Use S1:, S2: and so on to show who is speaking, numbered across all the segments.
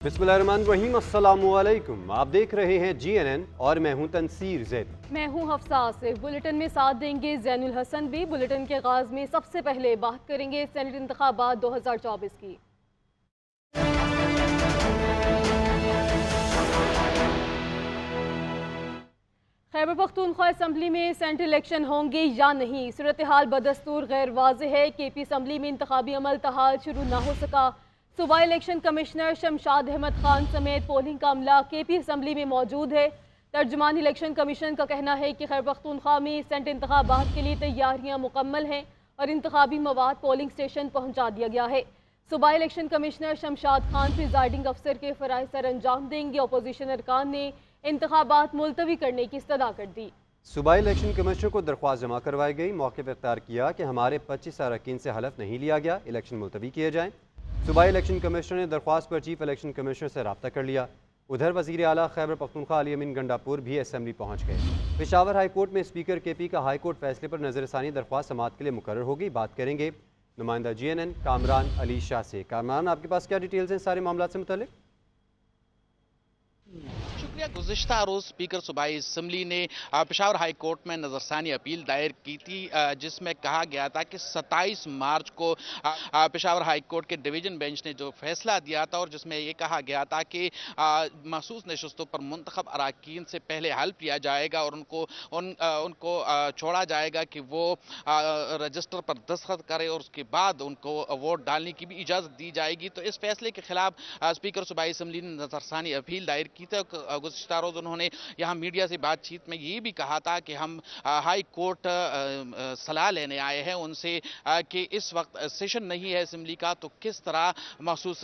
S1: बिस्मिल्लाहिर्रहमानिर्रहीम, अस्सलामुअलैकुम। आप देख रहे हैं GNN और मैं हूं तनसीर ज़ैद।
S2: मैं हूं हफ्सा आसिफ। बुलेटिन में साथ देंगे ज़ैनुल हसन भी। बुलेटिन के आगाज़ में सबसे पहले बात करेंगे सेनेट इंतखाबात 2024 की। खैबर पख्तूनख्वा असम्बली में सेनेट इलेक्शन होंगे या नहीं, सूरत हाल बदस्तूर गैर वाज़ेह है। KP असम्बली में इंतखाबी अमल तहाल शुरू न हो सका। सूबाई इलेक्शन कमिश्नर शमशाद अहमद खान समेत पोलिंग का अमला KP असम्बली में मौजूद है। तर्जुमान इलेक्शन कमीशन का कहना है कि खैबर पख्तूनख्वा में सेनेट इंतखाबात के लिए तैयारियां मुकम्मल हैं और इंतखाबी मवाद पोलिंग स्टेशन पहुंचा दिया गया है। सूबाई election commissioner Shamshad Khan presiding अफसर के फ़राइज़ सर अंजाम देंगे। अपोजिशन अरकान ने इंतखाबात मुलतवी करने की इस्तदा कर दी।
S1: सूबाई इलेक्शन कमिश्नर को दरख्वास्त जमा करवाई गई। मौक़िफ़ इख्तियार किया कि हमारे 25 अरकान से हलफ नहीं लिया गया, इलेक्शन मुलतवी किए जाएँ। सूबाई इलेक्शन कमिश्नर ने दरख्वास्त पर चीफ इलेक्शन कमिश्नर से रब्ता कर लिया। उधर वज़ीर आला खैबर पख्तूनख्वा अली अमीन गंडापुर भी असम्बली पहुँच गए। पेशावर हाई कोर्ट में स्पीकर KP का हाई कोर्ट फैसले पर नज़रसानी दरख्वास्त समाअत के लिए मुकर्रर होगी। बात करेंगे नुमाइंदा GNN कामरान अली शाह से। कामरान, आपके पास क्या डिटेल्स हैं सारे मामला से मुतालिक?
S3: शुक्रिया। गुज़िश्ता रोज़ स्पीकर सूबाई असम्बली ने पेशावर हाई कोर्ट में नज़रसानी अपील दायर की थी, जिसमें कहा गया था कि 27 मार्च को पेशावर हाई कोर्ट के डिवीज़न बेंच ने जो फैसला दिया था और जिसमें ये कहा गया था कि मखसूस नशस्तों पर मुंतखब अरकान से पहले हल्फ लिया जाएगा और उनको छोड़ा जाएगा कि वो रजिस्टर पर दस्तखत करें और उसके बाद उनको वोट डालने की भी इजाज़त दी जाएगी। तो इस फैसले के खिलाफ स्पीकर सूबाई असम्बली ने नज़रसानी अपील दायर की थी। गुज़िश्ता रोज़ उन्होंने यहाँ मीडिया से बातचीत में ये भी कहा था कि हम हाई कोर्ट सलाह लेने आए हैं उनसे कि इस वक्त सेशन नहीं है असम्बली का, तो किस तरह मखसूस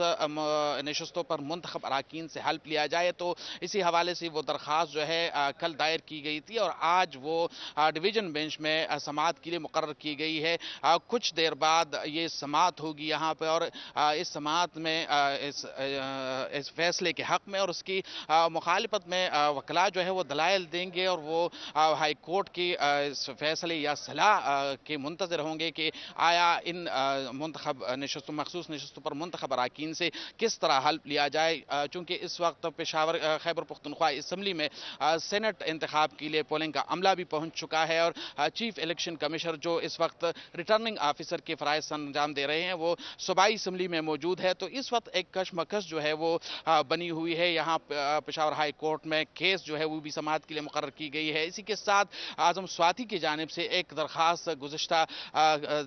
S3: नशस्तों पर मुंतखब अरकान से हल्फ लिया जाए। तो इसी हवाले से वो दरख्वास्त जो है कल दायर की गई थी और आज वो डिवीज़न बेंच में समाअत के लिए मुकर्रर की गई है। कुछ देर बाद ये समाअत होगी यहाँ पर और इस समाअत में इस फैसले के हक़ में और उसकी मुखालिफत में वकला जो है वो दलाइल देंगे और वो हाई कोर्ट की इस फैसले या सलाह के मुंतज़र होंगे कि आया इन मुंतखब नशस्तों मखसूस नशस्तों पर मुंतखब अरकान से किस तरह हल्फ लिया जाए। चूँकि इस वक्त पेशावर खैबर पख्तूनख्वा असम्बली में सेनेट इंतखाब के लिए पोलिंग का अमला भी पहुँच चुका है और चीफ इलेक्शन कमिश्नर जो इस वक्त रिटर्निंग ऑफिसर के फ़राइज़ अंजाम दे रहे हैं वो सूबाई असम्बली में मौजूद है। तो इस वक्त एक कशमकश जो है वो बनी हुई है। यहाँ पेशावर हाई कोर्ट में केस जो है वो भी समाअत के लिए मुकर्रर की गई है। इसी के साथ आज़म स्वाति की जानिब से एक दरख्वास्त गुज़िश्ता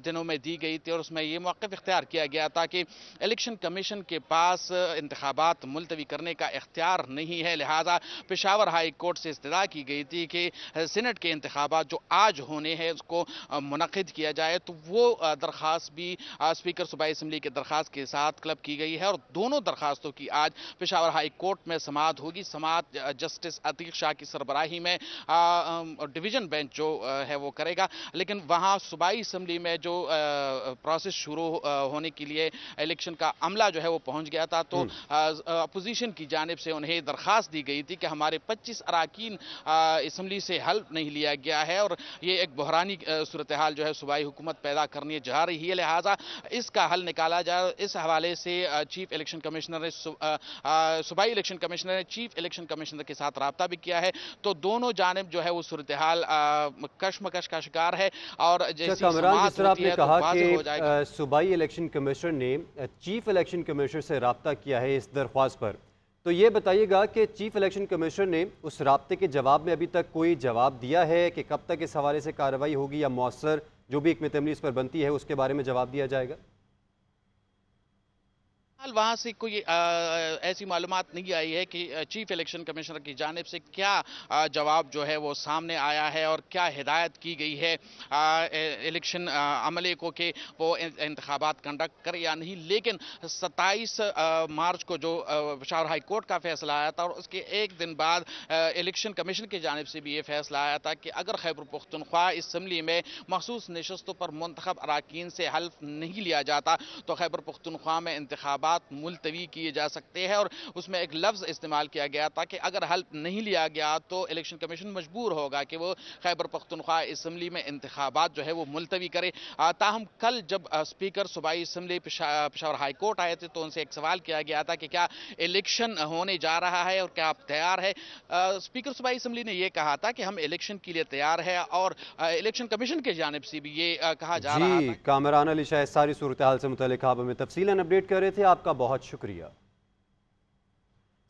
S3: दिनों में दी गई थी और उसमें ये मौक़िफ़ इख्तियार किया गया था कि इलेक्शन कमीशन के पास इंतखाबात मुलतवी करने का इख्तियार नहीं है, लिहाजा पेशावर हाई कोर्ट से इस्तदा की गई थी कि सेनेट के इंतखाबात जो आज होने हैं उसको मुनक़िद किया जाए। तो वो दरख्वास्त भी स्पीकर सूबाई असम्बली के दरख्वास्त के साथ क्लब की गई है और दोनों दरख्वास्तों की आज पेशावर हाई कोर्ट में समाअत होगी। समाअत जस्टिस अतीक शाह की सरबराही में डिवीज़न बेंच जो है वो करेगा, लेकिन वहाँ सूबाई असम्बली में जो प्रोसेस शुरू होने के लिए इलेक्शन का अमला जो है वो पहुँच गया था। तो अपोजिशन की जानिब से उन्हें दरख्वास्त दी गई थी कि हमारे 25 अरकान असम्बली से हल्फ नहीं लिया गया है और ये एक बहरानी सूरत हाल जो है सूबाई हुकूमत पैदा करने जा रही है, लिहाजा इसका हल निकाला जाए। इस हवाले से चीफ इलेक्शन कमिश्नर ने सूबाई इलेक्शन कमिश्नर ने चीफ इलेक्शन कमिश्नर के साथ रब्ता भी किया है। तो दोनों जानिब जो है वो सूरत हाल कशमकश का शिकार है और जैसी
S1: कामरान, जिस तरह
S3: समाअत होती
S1: आपने
S3: है
S1: कहा
S3: तो वाज़ेह हो जाएगा।
S1: कि सूबाई इलेक्शन कमिश्नर ने चीफ इलेक्शन कमिश्नर से रब्ता किया है इस दरख्वास्त पर, तो ये बताइएगा कि चीफ इलेक्शन कमिश्नर ने उस रब्ते के जवाब में अभी तक कोई जवाब दिया है कि कब तक इस हवाले से कार्रवाई होगी या मौसर जो भी हिकमत अमली इस पर बनती है उसके बारे में जवाब दिया जाएगा?
S3: वहाँ से कोई ऐसी मालूमात नहीं आई है कि चीफ इलेक्शन कमिश्नर की जानिब से क्या जवाब जो है वो सामने आया है और क्या हिदायत की गई है इलेक्शन अमले को कि वो इंतखाबात कंडक्ट करे या नहीं। लेकिन 27 मार्च को जो पेशावर हाई कोर्ट का फैसला आया था और उसके एक दिन बाद इलेक्शन कमीशन की जानिब से भी ये फैसला आया था कि अगर खैबर पख्तूनख्वा असम्बली में मखसूस नशस्तों पर मुंतखब अरकान से हल्फ नहीं लिया जाता तो खैबर पख्तूनख्वा में इंतखाबात انتخابات ملتوی کیے جا سکتے ہیں، اور اس میں ایک لفظ استعمال کیا گیا تھا کہ اگر حل نہیں لیا گیا تو الیکشن کمیشن مجبور ہوگا کہ وہ خیبر پختونخوا اسمبلی میں انتخابات جو ہے وہ ملتوی کرے۔ تاہم کل جب اسپیکر صوبائی اسمبلی پشاور ہائی کورٹ آئے تھے تو ان سے ایک سوال کیا گیا تھا کہ کیا الیکشن ہونے جا رہا ہے اور کیا آپ تیار ہے۔ اسپیکر صوبائی اسمبلی نے یہ کہا تھا کہ ہم الیکشن کے لیے تیار ہے، اور الیکشن کمیشن کی جانب سے بھی یہ کہا جا رہا تھا۔
S1: کامران علی شاہ ساری صورتحال سے متعلق آپ ہمیں تفصیلاً اپڈیٹ کر رہے تھے، آپ کا بہت شکریہ۔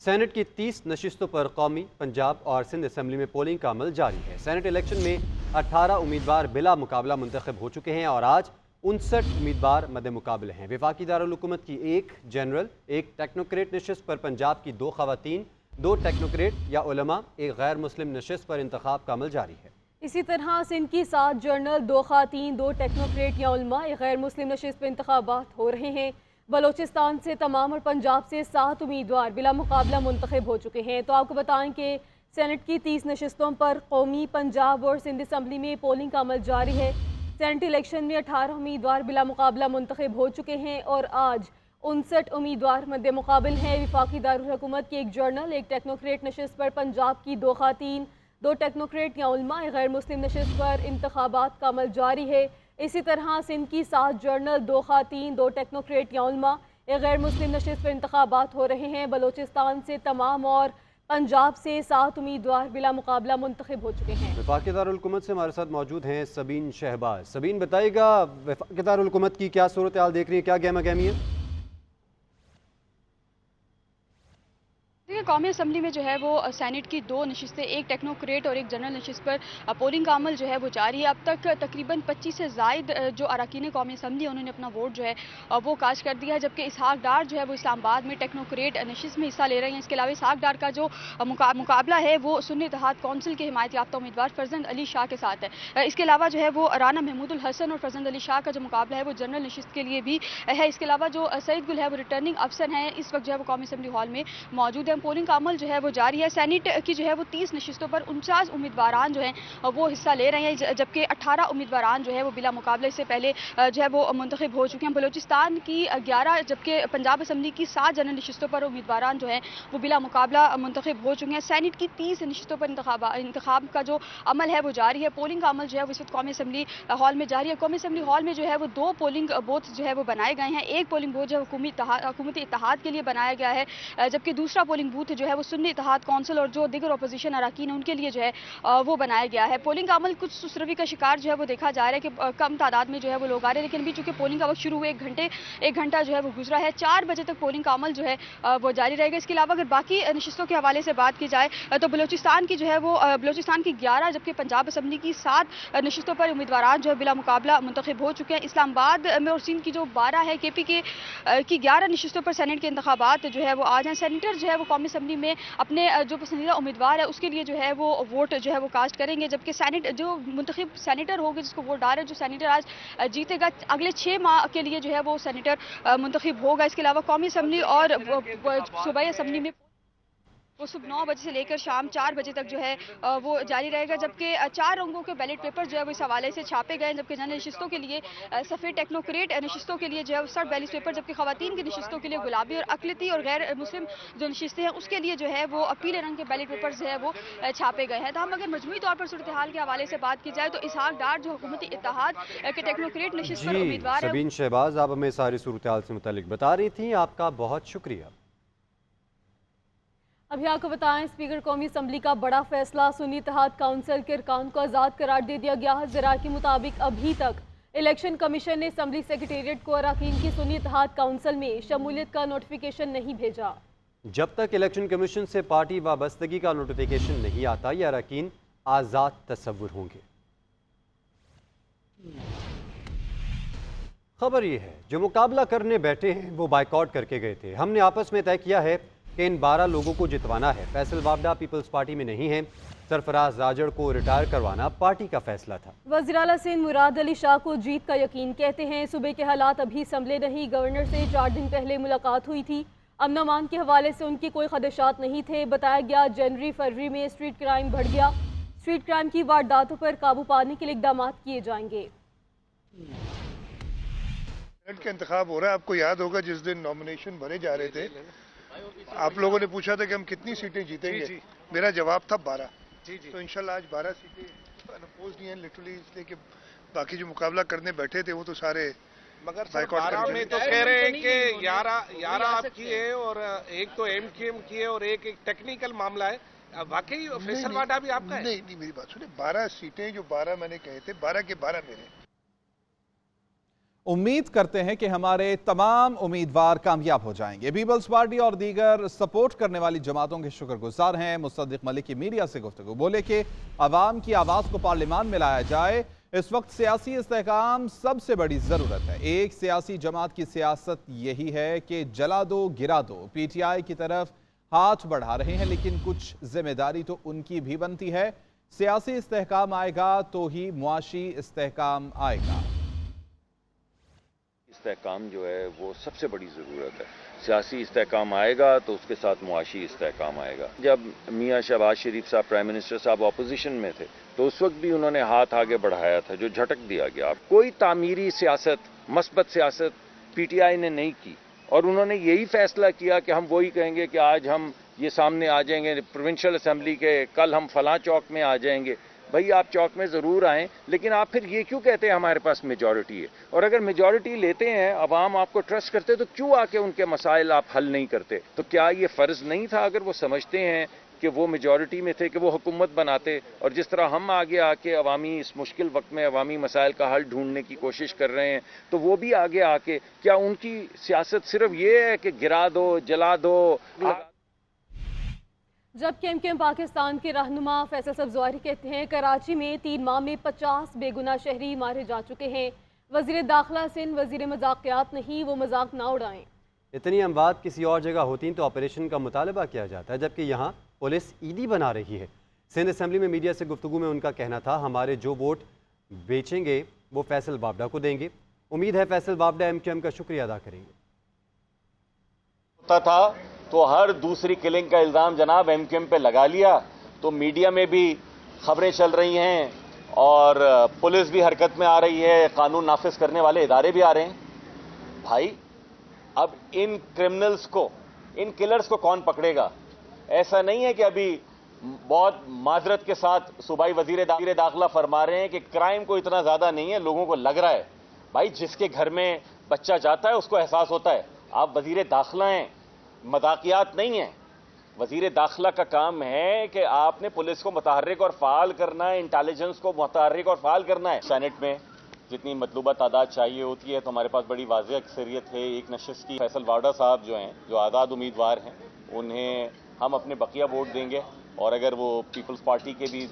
S1: سینٹ کی 30 نشستوں پر قومی، پنجاب اور سندھ اسمبلی میں پولنگ کا عمل جاری ہے۔ سینٹ الیکشن میں 18 امیدوار بلا مقابلہ منتخب ہو چکے ہیں اور آج 59 امیدوار مد مقابل ہیں۔ وفاقی دارالحکومت کی ایک جنرل، ایک ٹیکنوکریٹ نشست پر پنجاب کی 2 خواتین، 2 ٹیکنوکریٹ یا علماء، ایک غیر مسلم نشست پر انتخاب کا عمل جاری ہے۔
S2: اسی طرح سندھ کی 7 جنرل، 2 خواتین، 2 ٹیکنوکریٹ یا علماء، ایک غیر مسلم نشست پر انتخابات ہو رہے ہیں۔ بلوچستان سے تمام اور پنجاب سے 7 امیدوار بلا مقابلہ منتخب ہو چکے ہیں۔ تو آپ کو بتائیں کہ سینٹ کی 30 نشستوں پر قومی، پنجاب اور سندھ اسمبلی میں پولنگ کا عمل جاری ہے۔ سینٹ الیکشن میں 18 امیدوار بلا مقابلہ منتخب ہو چکے ہیں اور آج 59 امیدوار مد مقابل ہیں۔ وفاقی دارالحکومت کی ایک جنرل، ایک ٹیکنوکریٹ نشست پر پنجاب کی 2 خواتین، 2 ٹیکنوکریٹ یا علماء، ایک غیر مسلم نشست پر انتخابات کا عمل جاری ہے۔ اسی طرح سندھ کی 7 جنرل، 2 خواتین، 2 ٹیکنوکریٹ یا علماء، ایک غیر مسلم نشست پر انتخابات ہو رہے ہیں۔ بلوچستان سے تمام اور پنجاب سے 7 امیدوار بلا مقابلہ منتخب ہو چکے ہیں۔
S1: وفاقی دارالحکومت سے ہمارے ساتھ موجود ہیں سبین شہباز۔ سبین، بتائیے گا وفاقی دارالحکومت کی کیا صورتحال دیکھ رہی ہے، کیا گہما گہمی ہے؟
S4: قومی اسمبلی میں جو ہے وہ سینٹ کی 2 نشستیں، ایک ٹیکنوکریٹ اور ایک جنرل نشست پر پولنگ کا عمل جو ہے وہ جاری ہے۔ اب تک تقریباً 25 سے زائد جو اراکین قومی اسمبلی انہوں نے اپنا ووٹ جو ہے وہ کاسٹ کر دیا ہے، جبکہ اسحاق ڈار جو ہے وہ اسلام آباد میں ٹیکنوکریٹ نشست میں حصہ لے رہے ہیں۔ اس کے علاوہ اسحاق ڈار کا جو مقابلہ ہے وہ سنی اتحاد کونسل کے حمایت یافتہ امیدوار فرزند علی شاہ کے ساتھ ہے۔ اس کے علاوہ جو ہے وہ رانا محمود الحسن اور فرزند علی شاہ کا جو مقابلہ ہے وہ جنرل نشست کے لیے بھی ہے۔ اس کے علاوہ جو سعید گل ہے وہ ریٹرننگ افسر ہیں، اس وقت جو ہے وہ قومی اسمبلی ہال میں موجود ہیں۔ پولنگ کا عمل جو ہے وہ جاری ہے۔ سینٹ کی جو ہے وہ 30 نشستوں پر 49 امیدواران جو ہیں وہ حصہ لے رہے ہیں، جبکہ 18 امیدواران جو ہے وہ بلا مقابلہ سے پہلے جو ہے وہ منتخب ہو چکے ہیں۔ بلوچستان کی 11 جبکہ پنجاب اسمبلی کی 7 جنرل نشستوں پر امیدواران جو ہیں وہ بلا مقابلہ منتخب ہو چکے ہیں۔ سینٹ کی 30 نشستوں پر انتخاب کا جو عمل ہے وہ جاری ہے۔ پولنگ کا عمل جو ہے وہ اس وقت قومی اسمبلی ہال میں جاری ہے۔ قومی اسمبلی ہال میں جو ہے وہ 2 پولنگ بوتھ جو ہے وہ بنائے گئے ہیں۔ ایک پولنگ بوتھ جو ہے حکومتی اتحاد کے لیے بنایا گیا ہے، جبکہ دوسرا پولنگ بوتھ جو ہے وہ سنی اتحاد کونسل اور جو دیگر اپوزیشن اراکین ان کے لیے جو ہے وہ بنایا گیا ہے۔ پولنگ کا عمل کچھ سست روی کا شکار جو ہے وہ دیکھا جا رہا ہے کہ کم تعداد میں جو ہے وہ لوگ آ رہے ہیں، لیکن ابھی چونکہ پولنگ کا وقت شروع ہوئے 1 گھنٹہ جو ہے وہ گزرا ہے، 4 بجے تک پولنگ کا عمل جو ہے وہ جاری رہے گا۔ اس کے علاوہ اگر باقی نشستوں کے حوالے سے بات کی جائے تو بلوچستان کی جو ہے وہ بلوچستان کی 11 جبکہ پنجاب اسمبلی کی 7 نشستوں پر امیدواران جو ہے بلا مقابلہ منتخب ہو چکے ہیں۔ اسلام آباد میں اور سندھ کی جو 12 ہے، کے پی کے کی 11 نشستوں پر سینٹ کے انتخابات جو ہے وہ آج ہیں۔ سینیٹر جو ہے وہ قومی اسمبلی میں اپنے جو پسندیدہ امیدوار ہے اس کے لیے جو ہے وہ ووٹ جو ہے وہ کاسٹ کریں گے، جبکہ جو منتخب سینیٹر ہوگا جس کو ووٹ ڈال ہے، جو سینیٹر آج جیتے گا، اگلے 6 ماہ کے لیے جو ہے وہ سینیٹر منتخب ہوگا۔ اس کے علاوہ قومی اسمبلی اور صوبائی اسمبلی میں وہ صبح 9 بجے سے لے کر شام 4 بجے تک جو ہے وہ جاری رہے گا، جبکہ 4 رنگوں کے بیلٹ پیپر جو ہے وہ اس حوالے سے چھاپے گئے ہیں، جبکہ جنرل نشستوں کے لیے سفید، ٹیکنوکریٹ نشستوں کے لیے جو ہے 60 بیلٹ پیپر، جبکہ خواتین کی نشستوں کے لیے گلابی اور اقلیتی اور غیر مسلم جو نشستیں ہیں اس کے لیے جو ہے وہ پیلے رنگ کے بیلٹ پیپر جو ہے وہ چھاپے گئے ہیں۔ تو ہم اگر مجموعی طور پر صورتحال کے حوالے سے بات کی جائے تو اسحاق ڈار جو حکومتی اتحاد کے ٹیکنوکریٹ نشست پر امیدوار ہے۔
S1: سبین شہباز، آپ ہمیں ساری صورتحال سے متعلق بتا رہی تھیں، آپ کا بہت شکریہ۔
S2: ابھی آپ کو بتائیں اسپیکر قومی اسمبلی کا بڑا فیصلہ، سنی اتحاد کونسل کے ارکان کو آزاد قرار دے دیا گیا۔ ذرائع کے مطابق ابھی تک الیکشن کمیشن نے اسمبلی سیکریٹریٹ کو اراکین کی سنی اتحاد کونسل میں شمولیت کا نوٹیفیکیشن نہیں بھیجا۔
S1: جب تک الیکشن کمیشن سے پارٹی وابستگی کا نوٹیفیکیشن نہیں آتا، یہ اراکین آزاد تصور ہوں گے۔ خبر یہ ہے جو مقابلہ کرنے بیٹھے ہیں وہ بائیکاٹ کر کے گئے تھے۔ ہم نے آپس میں طے کیا ہے کہ ان 12 لوگوں کو جتوانا ہے۔ فیصل وابڈا پیپلز پارٹی میں نہیں ہیں، سرفراز راجڑ کو ریٹائر کروانا پارٹی کا فیصلہ تھا۔
S2: وزیر اعلیٰ سندھ مراد علی شاہ کو جیت کا یقین، کہتے ہیں صوبے کے حالات ابھی سنبھلے نہیں، گورنر سے 4 دن پہلے ملاقات ہوئی تھی، امن و امان کے حوالے سے ان کی کوئی خدشات نہیں تھے۔ بتایا گیا جنوری فروری میں اسٹریٹ کرائم بڑھ گیا، اسٹریٹ کرائم کی وارداتوں پر قابو پانے کے لیے اقدامات کیے جائیں گے۔
S5: सेनेट का इंतखाब हो रहा है। आपको याद होगा जिस दिन नॉमिनेशन भरे जा रहे थे, आप लोगों ने पूछा था कि हम कितनी सीटें जीतेंगे। मेरा जवाब था 12। तो इंशाल्लाह आज 12 सीटें अनअपोज्ड ही हैं, लिटरली इसलिए कि बाकी जो मुकाबला करने बैठे थे वो तो सारे
S6: मगर सर
S5: बाइकआउट
S6: 12 में तो कह रहे हैं कि 11 आपकी है और एक तो एमक्यूएम की है और एक टेक्निकल मामला है। वाकई फैसल वाडा भी आपका है?
S5: नहीं, मेरी बात सुनिए, 12 सीटें जो 12 मैंने कहे थे, 12 के 12 मेरे।
S7: उम्मीद करते हैं कि हमारे तमाम उम्मीदवार कामयाब हो जाएंगे। पीपल्स पार्टी और दीगर सपोर्ट करने वाली जमातों के शुक्रगुजार हैं। मुसद्दिक मलिक की मीडिया से गुफ्तगू, बोले कि आवाम की आवाज़ को पार्लियामान में लाया जाए। इस वक्त सियासी इस्तेहकाम सबसे बड़ी ज़रूरत है। एक सियासी जमात की सियासत यही है कि जला दो गिरा दो। PTI की तरफ हाथ बढ़ा रहे हैं, लेकिन कुछ जिम्मेदारी तो उनकी भी बनती है। सियासी इस्तेहकाम आएगा तो ही मुआशी इस्तेहकाम आएगा।
S8: इस्तेहकाम जो है वो सबसे बड़ी ज़रूरत है। सियासी इस्तेहकाम आएगा तो उसके साथ मुआशी इस्तेहकाम आएगा। जब मियाँ शहबाज शरीफ साहब प्राइम मिनिस्टर साहब अपोजिशन में थे तो उस वक्त भी उन्होंने हाथ आगे बढ़ाया था, जो झटक दिया गया। कोई तामीरी सियासत, मस्बत सियासत PTI ने नहीं की और उन्होंने यही फैसला किया कि हम वही कहेंगे कि आज हम ये सामने आ जाएंगे प्रोविंशियल असेंबली के, कल हम फलां चौक में आ जाएंगे। भाई आप चौक में ज़रूर आएँ, लेकिन आप फिर ये क्यों कहते हैं हमारे पास मेजॉरिटी है? और अगर मेजॉरिटी लेते हैं, अवाम आपको ट्रस्ट करते, तो क्यों आके उनके मसाइल आप हल नहीं करते? तो क्या ये फ़र्ज़ नहीं था, अगर वो समझते हैं कि वो मेजॉरिटी में थे, कि वो हुकूमत बनाते? और जिस तरह हम आगे आके अवामी इस मुश्किल वक्त में अवामी मसाइल का हल ढूंढने की कोशिश कर रहे हैं, तो वो भी आगे आके, क्या उनकी सियासत सिर्फ ये है कि गिरा दो, जला दो?
S2: जबकि MKM पाकिस्तान के रहनुमा फैसल सब्ज़वारी कहते हैं कराची में 3 माह में 50 बेगुनाह शहरी मारे जा चुके हैं। वज़ीर दाखिला सिंध वज़ीर मज़ाक़ियात नहीं, वो मजाक ना उड़ाएं।
S1: इतनी अमवात किसी और जगह होती तो ऑपरेशन का मुतालबा किया जाता है, जबकि यहाँ पुलिस ईदी बना रही है। सिंध असेंबली में मीडिया से गुफ्तगू में उनका कहना था, हमारे जो वोट बेचेंगे वो फैसल बावडा को देंगे। उम्मीद है फैसल बावडा MKM का शुक्रिया अदा करेंगे।
S9: होता था तो हर दूसरी किलिंग का इल्ज़ाम जनाब MKM पे लगा लिया, तो मीडिया में भी खबरें चल रही हैं और पुलिस भी हरकत में आ रही है, कानून नाफिज करने वाले इदारे भी आ रहे हैं। भाई अब इन क्रिमिनल्स को, इन किलर्स को कौन पकड़ेगा? ऐसा नहीं है कि अभी बहुत माजरत के साथ सूबाई वजीर दाखिला फरमा रहे हैं कि क्राइम को इतना ज़्यादा नहीं है, लोगों को लग रहा है। भाई जिसके घर में बच्चा जाता है उसको एहसास होता है। आप वजीर दाखिला हैं, मजाकियात नहीं है। वजीर दाखिला का काम है कि आपने पुलिस को मुतहर्रिक और फ़ाल करना है, इंटेलिजेंस को मुतहर्रिक और फ़ाल करना है। सेनेट में जितनी मतलूबा तादाद चाहिए होती है तो हमारे पास बड़ी वाज़ेह अक्सरियत है एक नशिस्त की। फैसल वाडा साहब जो हैं, जो आज़ाद उम्मीदवार हैं, उन्हें हम अपने बकिया वोट देंगे और अगर वो पीपल्स पार्टी के भी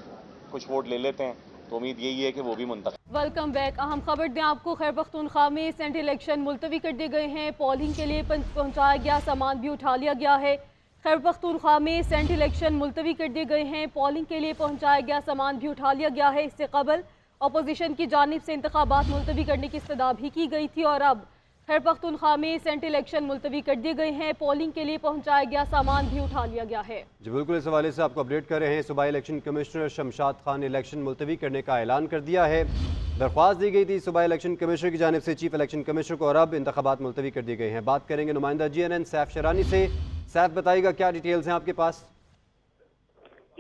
S9: कुछ वोट ले लेते हैं तो उम्मीद यही है कि वो भी मुंतखब।
S2: Welcome back. अहम खबर दें आपको, खैबर पख्तूनख्वा में सेंट इलेक्शन मुलतवी कर दिए गए हैं। पोलिंग के लिए पहुंचाया गया सामान भी उठा लिया गया है। खैबर पख्तूनख्वा में सेंट इलेक्शन मुलतवी कर दिए गए हैं। पोलिंग के लिए पहुंचाया गया सामान भी उठा लिया गया है। इससे कबल अपोजिशन की जानिब से इंतखाबात मुलतवी करने की इस्तदा भी की गई थी और अब खैबर पख्तूनख्वा में सेंट इलेक्शन मुलतवी कर दिए गए हैं। पोलिंग के लिए पहुंचाया गया सामान भी उठा लिया गया है।
S1: जी बिल्कुल, इस हवाले से आपको अपडेट कर रहे हैं। सूबाई इलेक्शन कमिश्नर शमशाद खान ने इलेक्शन मुलतवी करने का ऐलान कर दिया है। दरख्वास्त दी गई थी सूबाई इलेक्शन कमिश्नर की जानिब से चीफ इलेक्शन कमिश्नर को और अब इंतखाबात मुलतवी कर दिए गए हैं। बात करेंगे नुमाइंदा GNN सैफ शरानी से। सैफ बताइएगा क्या डिटेल्स हैं आपके पास?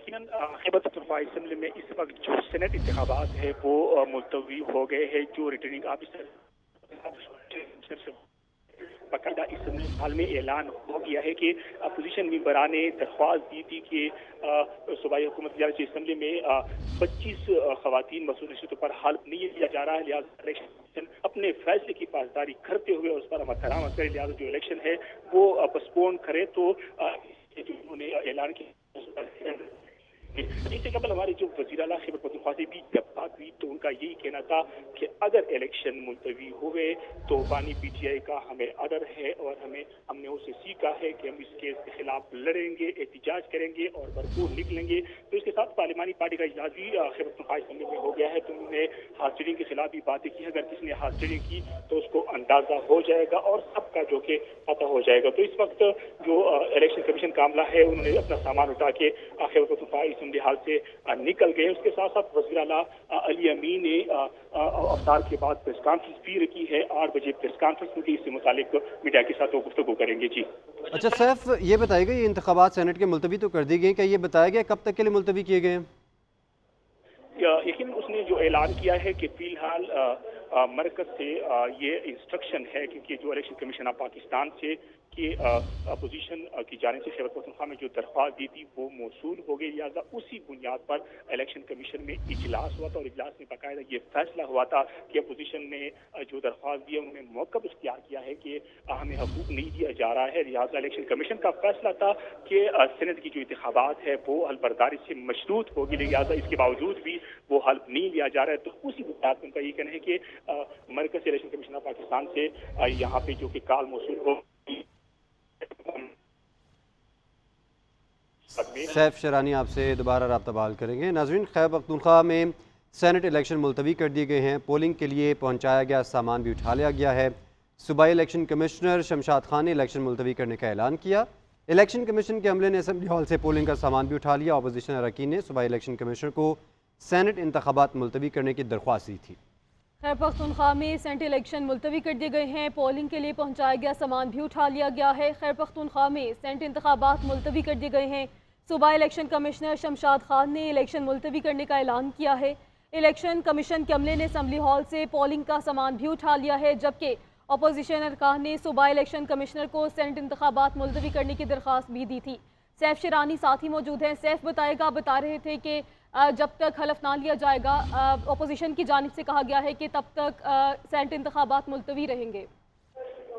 S10: खैबर पख्तूनख्वा असेंबली में इस वक्त जो सेनेट इंतखाबात है वो मुलतवी हो गए हैं। जो रिटर्निंग ऑफिसर बाकायदा असेंबली हाल में ऐलान हो गया है कि अपोजिशन मेंबरान ने दरख्वास्त दी थी कि सूबाई हुकूमत की असेंबली में 25 खवातीन मसूद नशिस्तों पर हल्फ नहीं लिया जा रहा है, लिहाजा इलेक्शन अपने फैसले की पासदारी करते हुए उस पर अमल दरामद करे, लिहाजा जो इलेक्शन है वो पोस्टपोन करे। तो उन्होंने ऐलान किया। इससे कबल हमारे जो वज़ीर आला खैबर पख्तूनख्वा से भी जब बात हुई तो उनका यही कहना था कि अगर इलेक्शन मुलतवी हुए तो बानी PTI का हमें आदर है और हमने उससे सीखा है कि हम इस केस के खिलाफ लड़ेंगे, एहतिजाज करेंगे और भरपूर निकलेंगे। तो इसके साथ पार्लिमानी पार्टी का इजलास भी खैबर पख्तूनख्वा असेंबली में हो गया है। तो उन्होंने हाजिरीन के खिलाफ भी बातें की। अगर किसी ने हाजिरी की तो उसको अंदाजा हो जाएगा और सबका जो कि पता हो जाएगा। तो इस वक्त जो इलेक्शन कमीशन का मामला है, उन्होंने अपना सामान उठा के खैबर पख्तूनख्वा सुनने हाल से निकल गए। उसके साथ साथ वज़ीर आला अली अमीन ने अफ्तार के बाद प्रेस कॉन्फ्रेंस भी रखी है। 8 बजे प्रेस कॉन्फ्रेंस में इससे मुतालिक मीडिया के साथ वो गुफ्तगू करेंगे। जी
S1: अच्छा सैफ, ये बताइएगा ये इंतखाबात सेनेट के मुलतवी तो कर दी गई, क्या ये बताया गया कब तक के लिए मुलतवी किए गए हैं?
S10: लेकिन उसने जो ऐलान किया है कि फिलहाल मरकज से ये इंस्ट्रक्शन है, क्योंकि जो इलेक्शन कमीशन ऑफ पाकिस्तान से कि अपोजिशन की जानिब से खैबर पख्तूनख्वा में जो दरख्वास्त दी थी वो मौसूल हो गई, लिहाजा उसी बुनियाद पर इलेक्शन कमीशन में इजलास हुआ था और इजलास में बाकायदा ये फैसला हुआ था कि अपोजिशन ने जो दरख्वास्त दी है उन्होंने मौक़िफ़ इख्तियार किया है कि हमें हकूक़ नहीं दिया जा रहा है। लिहाजा इलेक्शन कमीशन का फैसला था कि सेनेट की जो इंतखाबात है वो हलबरदारी से मशरूत होगी, लिहाजा इसके बावजूद भी वो हल नहीं लिया जा रहा है। तो उसी बुनियाद पर उनका ये कहना है कि मरकज़ी इलेक्शन कमीशन ऑफ पाकिस्तान से यहाँ पे जो कि काल मौसूल हो।
S1: सैफ शरानी आपसे दोबारा राब्ता बहाल करेंगे। नाज़रीन, खैबर पख्तूनख्वा में सेनेट इलेक्शन मुलतवी कर दिए गए हैं। पोलिंग के लिए पहुंचाया गया सामान भी उठा लिया गया है। सूबाई इलेक्शन कमिश्नर शमशाद खान ने इलेक्शन मुलतवी करने का ऐलान किया। इलेक्शन कमीशन के अमले ने असम्बली हॉल से पोलिंग का सामान भी उठा लिया। अपोजिशन अरकान ने सूबाई इलेक्शन कमिश्नर को सेनेट इंतखाबात मुलतवी करने की दरख्वास्त दी थी।
S2: खैबर पख्तूनख्वा में सेनेट इलेक्शन मुलतवी कर दिए गए हैं। पोलिंग के लिए पहुंचाया गया सामान भी उठा लिया गया है। खैबर पख्तूनख्वा में सेनेट इंतखाबात मुलतवी कर दिए गए हैं। सूबाई इलेक्शन कमिश्नर शमशाद खान ने इलेक्शन मुलतवी करने का ऐलान किया है। इलेक्शन कमीशन के अमले ने असम्बली हॉल से पोलिंग का सामान भी उठा लिया है, जबकि अपोजिशन अरकान ने सूबाई इलेक्शन कमिश्नर को सेनेट इंतखाबात मुलतवी करने की दरख्वास्त भी दी थी। सैफ शिरानी साथ ही मौजूद हैं। सैफ बताएगा, बता रहे थे कि जब तक हलफ ना लिया जाएगा अपोजिशन की जानिब से कहा गया है कि तब तक सेनेट इंतखाबात मुलतवी रहेंगे।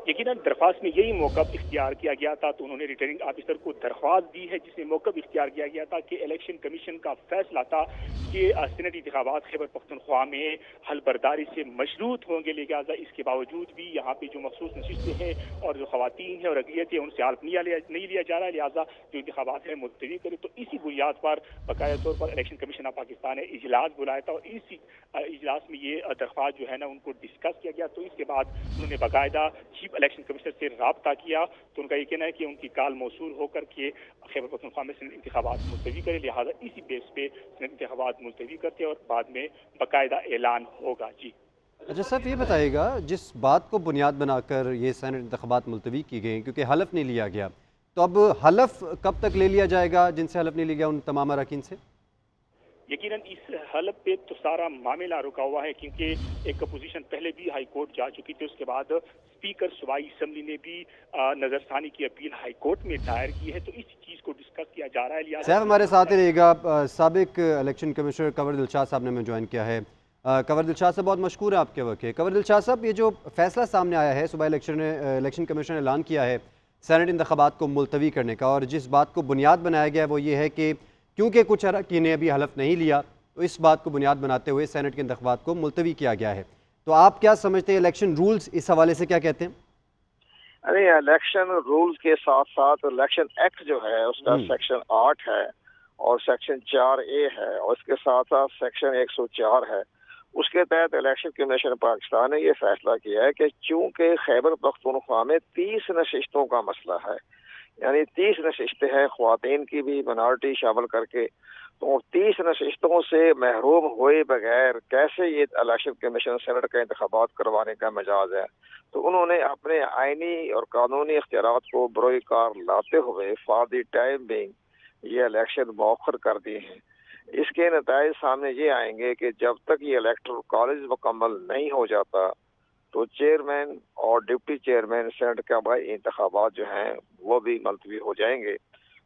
S10: यकीनन दरख्वास्त में यही मौक़िफ़ इख्तियार किया गया था, तो उन्होंने रिटर्निंग ऑफिसर को दरख्वास्त दी है जिसमें मौक़िफ़ इख्तियार किया गया था कि इलेक्शन कमीशन का फैसला था कि सेनेट इंतखाबात खैबर पख्तूनख्वा में हलबरदारी से मशरूत होंगे, लिहाजा इसके बावजूद भी यहाँ पे जो मखसूस नशिस्तें हैं और जो ख़वातीन हैं और अक़लियत है उनसे हल्फ नहीं लिया जा रहा है, लिहाजा जो इंतखाबात है मुलतवी करे। तो इसी बुनियाद पर बाकायदा तौर पर इलेक्शन कमीशन ऑफ पाकिस्तान ने इजलास बुलाया था और इसी इजलास में ये दरख्वास्त जो है ना उनको डिस्कस किया गया। तो इसके बाद उन्होंने बाकायदा चीफ इलेक्शन कमिश्नर से राब्ता किया, तो उनका ये कहना है कि उनकी काल मौसूल होकर के खैबर पख्तूनख्वा में सेनेट इंतखाबात मुलतवी करे, लिहाजा इसी बेस पे सेनेट इंतखाबात मुलतवी करते और बाद में बाकायदा ऐलान होगा। जी
S1: अच्छा सर, ये बताइएगा जिस बात को बुनियाद बनाकर ये सेनेट इंतखाबात मुलतवी की गई, क्योंकि हलफ नहीं लिया गया, तो अब हलफ कब तक ले लिया जाएगा जिनसे हलफ नहीं लिया गया उन तमाम अरकान से?
S10: यकीनन इस हलफ पे तो सारा मामला रुका हुआ है, क्योंकि एक अपोजिशन पहले भी हाई कोर्ट जा चुकी थी। उसके बाद स्पीकर सूबाई असम्बली ने भी नजरसानी की अपील हाई कोर्ट में दायर की है, तो इस चीज़ को डिस्कस किया जा रहा है।
S1: साहब हमारे साथ ही रहिएगा। साबिक इलेक्शन कमिश्नर कंवर दिलशाद साहब ने हमें ज्वाइन किया है। कंवर दिलशाद साहब, बहुत मशकूर है आपके वक्त। कंवर दिलशाद साहब, ये जो फैसला सामने आया है, सूबाई इलेक्शन कमीशन ने ऐलान किया है सेनेट इंतखाबात को मुलतवी करने का, और जिस बात को बुनियाद बनाया गया है वो ये है कि क्योंकि कुछ अरकान ने अभी हलफ नहीं लिया, तो इस बात को बुनियाद बनाते हुए सेनेट के इंतखाबात को मुलतवी किया गया है। तो आप क्या समझते हैं, इलेक्शन रूल्स इस हवाले से क्या कहते हैं?
S11: अरे इलेक्शन रूल्स के साथ साथ इलेक्शन एक्ट जो है उसका सेक्शन 8 है और सेक्शन 4A है और इसके साथ साथ सेक्शन 104 है। उसके तहत इलेक्शन कमीशन पाकिस्तान ने ये फैसला किया है कि चूंकि खैबर पख्तूनख्वा में 30 नशिस्तों का मसला है, यानी 30 नशिस्तें हैं ख्वातीन की भी मिनॉरिटी शामिल करके, तो 30 नशिस्तों से महरूम हुए बगैर कैसे ये इलेक्शन कमीशन सेनेट का इंतखाबात करवाने का मजाज है। तो उन्होंने अपने आइनी और कानूनी इख्तियारात को बरोए कार लाते हुए फॉर द टाइम बिंग ये इलेक्शन मौखर कर दिए हैं। इसके नतीजे सामने ये आएंगे कि जब तक ये इलेक्टोरल कॉलेज मुकम्मल नहीं हो जाता तो चेयरमैन और डिप्टी चेयरमैन सेनेट का भाई इंतखाबात जो हैं वो भी मुलतवी हो जाएंगे।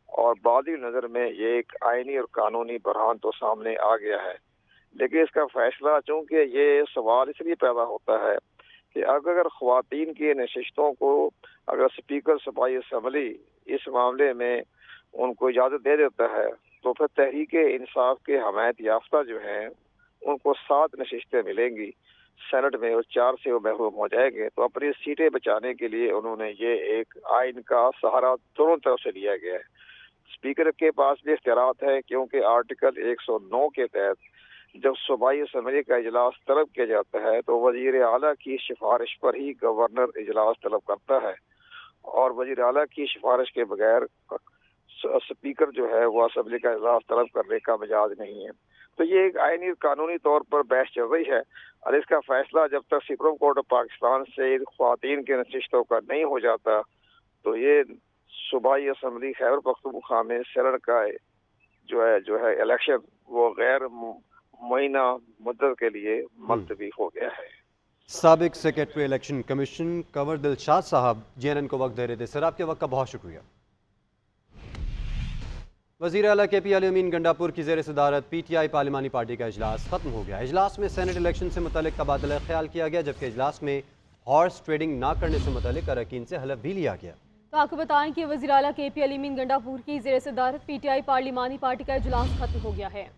S11: और बादी नज़र में ये एक आइनी और कानूनी बहरान तो सामने आ गया है, लेकिन इसका फैसला चूँकि ये सवाल इसलिए पैदा होता है कि अगर ख्वातीन की नशिस्तों को अगर स्पीकर सूबाई असम्बली इस मामले में उनको इजाज़त दे देता है तो फिर तहरीक इंसाफ के हमायत याफ्ता जो हैं उनको 7 नशिस्तें मिलेंगी सेनेट में और 4 से वो महरूम हो जाएंगे। तो अपनी सीटें बचाने के लिए उन्होंने ये एक आइन का सहारा दोनों तरफ से लिया गया है। स्पीकर के पास भी इख्तियारात है, क्योंकि आर्टिकल 109 के तहत जब सूबाई असम्बली का इजलास तलब किया जाता है तो वजीर आला की सिफारिश पर ही गवर्नर इजलास तलब करता है, और वजीर आला की सिफारिश के बगैर स्पीकर जो है वो असम्बली का इजलास तलब करने का मिजाज नहीं है। तो ये एक आईनी कानूनी तौर पर बहस चल रही है और इसका फैसला जब तक सुप्रीम कोर्ट ऑफ पाकिस्तान से ख्वातीन की नशिस्तों का नहीं हो जाता तो ये सूबाई असम्बली खैबर पख्तूनख्वा में सेनेट का जो है इलेक्शन वो गैर मुइना मुद्दत के लिए मुलतवी हो गया है।
S1: साबिक secretary election commission Kanwar Dilshad साहब JNN को वक्त दे रहे थे। सर, आपके वक्त का बहुत शुक्रिया। वज़ीर आला KP अली अमीन गंडापुर की ज़ेर सदारत PTI पार्लिमानी पार्टी का इजलास ख़त्म हो गया। इजलास में सेनेट इलेक्शन से मुतल्लिक़ तबादला ख्याल किया गया, जबकि इजलास में हॉर्स ट्रेडिंग ना करने से मुतल्लिक़ अरकान से हलफ भी लिया गया।
S2: तो आपको बताएं कि वज़ीर आला KP अली अमीन गंडापुर की ज़ेर सदारत PTI पार्लिमानी पार्टी का इजलास ख़त्म हो गया है।